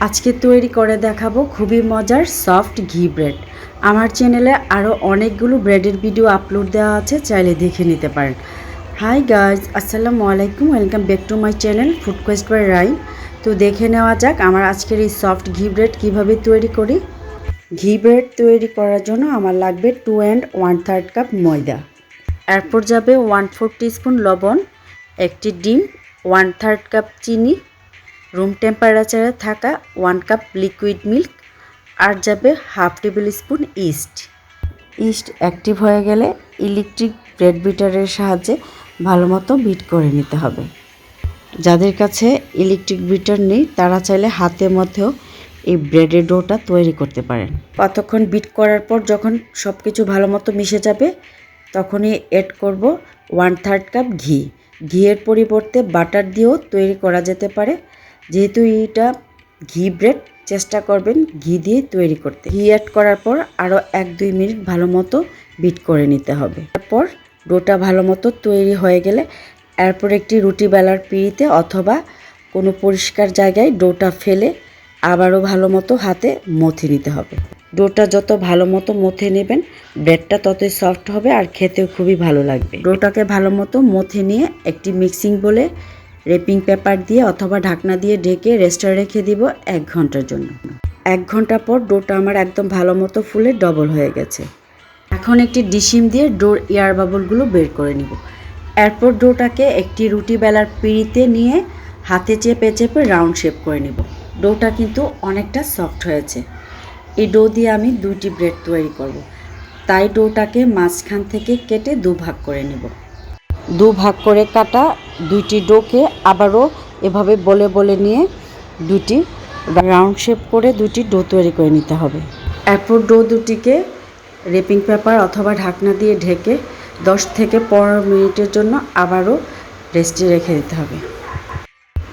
আজকে তৈরি করে দেখাবো খুবই মজার সফট ঘি ব্রেড। আমার চ্যানেলে আরও অনেকগুলো ব্রেডের ভিডিও আপলোড দেওয়া আছে, চাইলে দেখে নিতে পারেন। হাই গাইজ, আসসালামু আলাইকুম, welcome back to my channel food quest by রাইন। তো দেখে নেওয়া যাক আমার আজকের এই সফট ঘি ব্রেড কীভাবে তৈরি করি। ঘি ব্রেড তৈরি করার জন্য আমার লাগবে 2 and 1/3 কাপ ময়দা, এরপর যাবে 1/4 টিস্পুন লবণ, একটি ডিম, 1/3 কাপ চিনি, রুম টেম্পারেচারে থাকা 1 কাপ লিকুইড মিল্ক, আর যাবে half table spoon east. East active হয়ে গেলে ইলেকট্রিক ব্রেড বিটারের সাহায্যে ভালো মতো বিট করে নিতে হবে। যাদের কাছে ইলেকট্রিক বিটার নেই তারা চাইলে হাতের মধ্যেও এই ব্রেডের ডোটা তৈরি করতে পারেন। কতক্ষণ বিট করার পর যখন সব কিছু ভালো মতো মিশে যাবে তখনই অ্যাড করব 1/3 কাপ ঘি। ঘিয়ের পরিবর্তে বাটার দিয়েও তৈরি করা যেতে পারে, যেহেতু এটা ঘি ব্রেড চেষ্টা করবেন ঘি দিয়ে তৈরি করতে। ঘি অ্যাড করার পর আরও 1-2 মিনিট ভালো মতো বিট করে নিতে হবে। তারপর ডোটা ভালো মতো তৈরি হয়ে গেলে এরপর একটি রুটি বেলার পিঁড়িতে অথবা কোনো পরিষ্কার জায়গায় ডোটা ফেলে আবারও ভালো মতো হাতে মথে নিতে হবে। ডোটা যত ভালো মতো মথে নেবেন ব্রেডটা ততই সফট হবে আর খেতেও খুবই ভালো লাগবে। ডোটাকে ভালো মতো মথে নিয়ে একটি মিক্সিং বলে র্যাপিং পেপার দিয়ে অথবা ঢাকনা দিয়ে ঢেকে রেস্টে রেখে দিব 1 ঘন্টার জন্য। 1 ঘন্টা পর ডোটা আমার একদম ভালো মতো ফুলে ডবল হয়ে গেছে। এখন একটি ডিশিম দিয়ে ডোর এয়ার বাবলগুলো বের করে নিব। এরপর ডোটাকে একটি রুটি বেলার পিঁড়িতে নিয়ে হাতে চেপে চেপে রাউন্ড শেপ করে নিব। ডোটা কিন্তু অনেকটা সফট হয়েছে। এই ডো দিয়ে আমি 2টি ব্রেড তৈরি করব, তাই ডোটাকে মাঝখান থেকে কেটে 2 ভাগ করে নেব। 2 ভাগ করে কাটা 2টি ডোকে আবারও এভাবে বলে বলে নিয়ে 2টি রাউন্ড শেপ করে 2টি ডো তৈরি করে নিতে হবে। এরপর ডো দুটিকে র্যাপিং পেপার অথবা ঢাকনা দিয়ে ঢেকে 10 থেকে 15 মিনিটের জন্য আবারও রেস্টে রেখে দিতে হবে।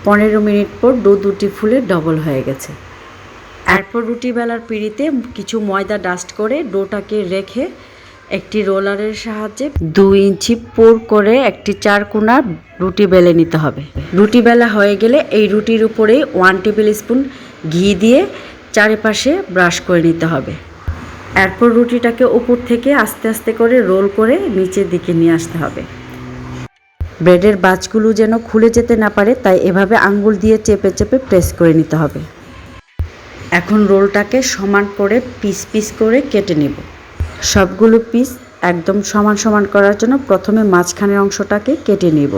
15 মিনিট পর ডো দুটি ফুলে ডবল হয়ে গেছে। এরপর রুটি বেলার পিঁড়িতে কিছু ময়দা ডাস্ট করে ডোটাকে রেখে একটি রোলারের সাহায্যে 2 ইঞ্চি পোর করে একটি 4 কোণা রুটি বেলে নিতে হবে। রুটি বেলা হয়ে গেলে এই রুটির উপরেই 1 টেবিল স্পুন ঘি দিয়ে চারিপাশে ব্রাশ করে নিতে হবে। এরপর রুটিটাকে উপর থেকে আস্তে আস্তে করে রোল করে নিচের দিকে নিয়ে আসতে হবে। ব্রেডের বাঁচগুলো যেন খুলে যেতে না পারে তাই এভাবে আঙ্গুল দিয়ে চেপে চেপে প্রেস করে নিতে হবে। এখন রোলটাকে সমান করে পিস পিস করে কেটে নেব। সবগুলো পিস একদম সমান সমান করার জন্য প্রথমে মাঝখানের অংশটাকে কেটে নেব।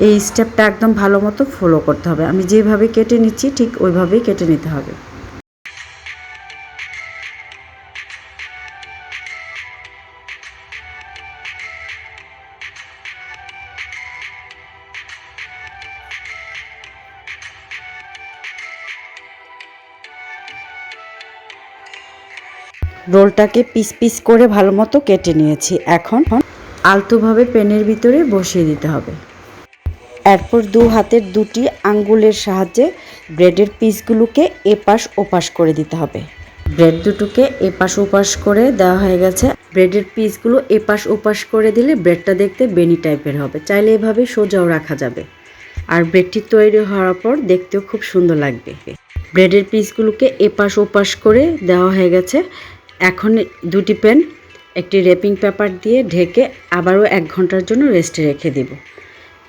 এই স্টেপটা একদম ভালো মতো ফলো করতে হবে। আমি যেভাবে কেটে নিচ্ছি ঠিক ওইভাবেই কেটে নিতে হবে। রোলটাকে পিস পিস করে ভালো মতো কেটে নিয়েছি। এখন আলতোভাবে প্যানের ভিতরে বসিয়ে দিতে হবে। এরপর 2 হাতের 2টি আঙ্গুলের সাহায্যে ব্রেডের পিসগুলোকে এপাশ ওপাশ করে দিতে হবে। ব্রেড দুটোকে এপাশ ওপাশ করে দেওয়া হয়ে গেছে। ব্রেডের পিসগুলো এপাশ ওপাশ করে দিলে ব্রেডটা দেখতে বেনি টাইপের হবে। চাইলে এভাবে সোজাও রাখা যাবে, আর ব্রেডটি তৈরি হওয়ার পর দেখতেও খুব সুন্দর লাগবে। ব্রেডের পিসগুলোকে এপাশ ওপাশ করে দেওয়া হয়ে গেছে। এখন 2টি প্যান একটি র্যাপিং পেপার দিয়ে ঢেকে আবারও 1 ঘন্টার জন্য রেস্টে রেখে দেব।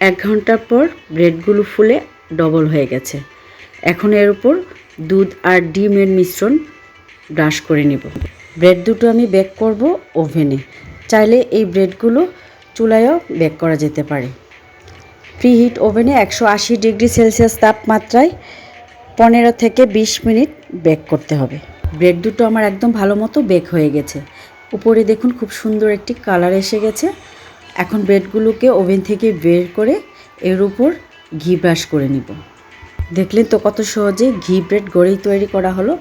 1 ঘন্টা পর ব্রেডগুলো ফুলে ডবল হয়ে গেছে। এখন এর উপর দুধ আর ডিমের মিশ্রণ ব্রাশ করে নেব। ব্রেড দুটো আমি বেক করব ওভেনে। চাইলে এই ব্রেডগুলো চুলায়ও বেক করা যেতে পারে। প্রিহিট ওভেনে 180 ডিগ্রি সেলসিয়াস তাপমাত্রায় 15 থেকে 20 মিনিট বেক করতে হবে। ব্রেড দুটো আমার একদম ভালো মতো বেক হয়ে গেছে। উপরে দেখুন খুব সুন্দর একটি কালার এসে গেছে। এখন ব্রেডগুলোকে ওভেন থেকে বের করে এর উপর ঘি ব্রাশ করে নিব। দেখলেন তো কত সহজে ঘি ব্রেড গড়েই তৈরি করা হলো।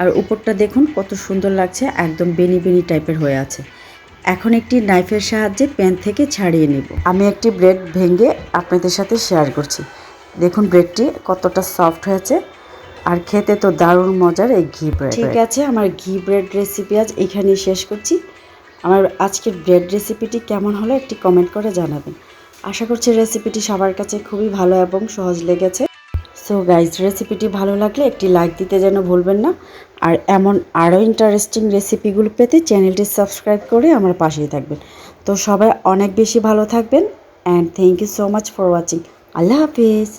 আর উপরটা দেখুন কত সুন্দর লাগছে, একদম বেনি বেনি টাইপের হয়ে আছে। এখন একটি নাইফের সাহায্যে প্যান থেকে ছাড়িয়ে নিব। আমি একটি ব্রেড ভেঙে আপনাদের সাথে শেয়ার করছি। দেখুন ব্রেডটি কতটা সফট হয়েছে আর খেতে তো দারুণ মজার এই ঘি ব্রেড। ঠিক আছে, আমার ঘি ব্রেড রেসিপি আজ এখানেই শেষ করছি। আমার আজকের ব্রেড রেসিপিটি কেমন হলো একটি কমেন্ট করে জানাবেন। আশা করছি রেসিপিটি সবার কাছে খুবই ভালো এবং সহজ লেগেছে। সো গাইজ, রেসিপিটি ভালো লাগলে একটি লাইক দিতে যেন ভুলবেন না। আর এমন আরও ইন্টারেস্টিং রেসিপিগুলো পেতে চ্যানেলটি সাবস্ক্রাইব করে আমার পাশেই থাকবেন। তো সবাই অনেক বেশি ভালো থাকবেন and thank you so much for watching. Allah Hafiz.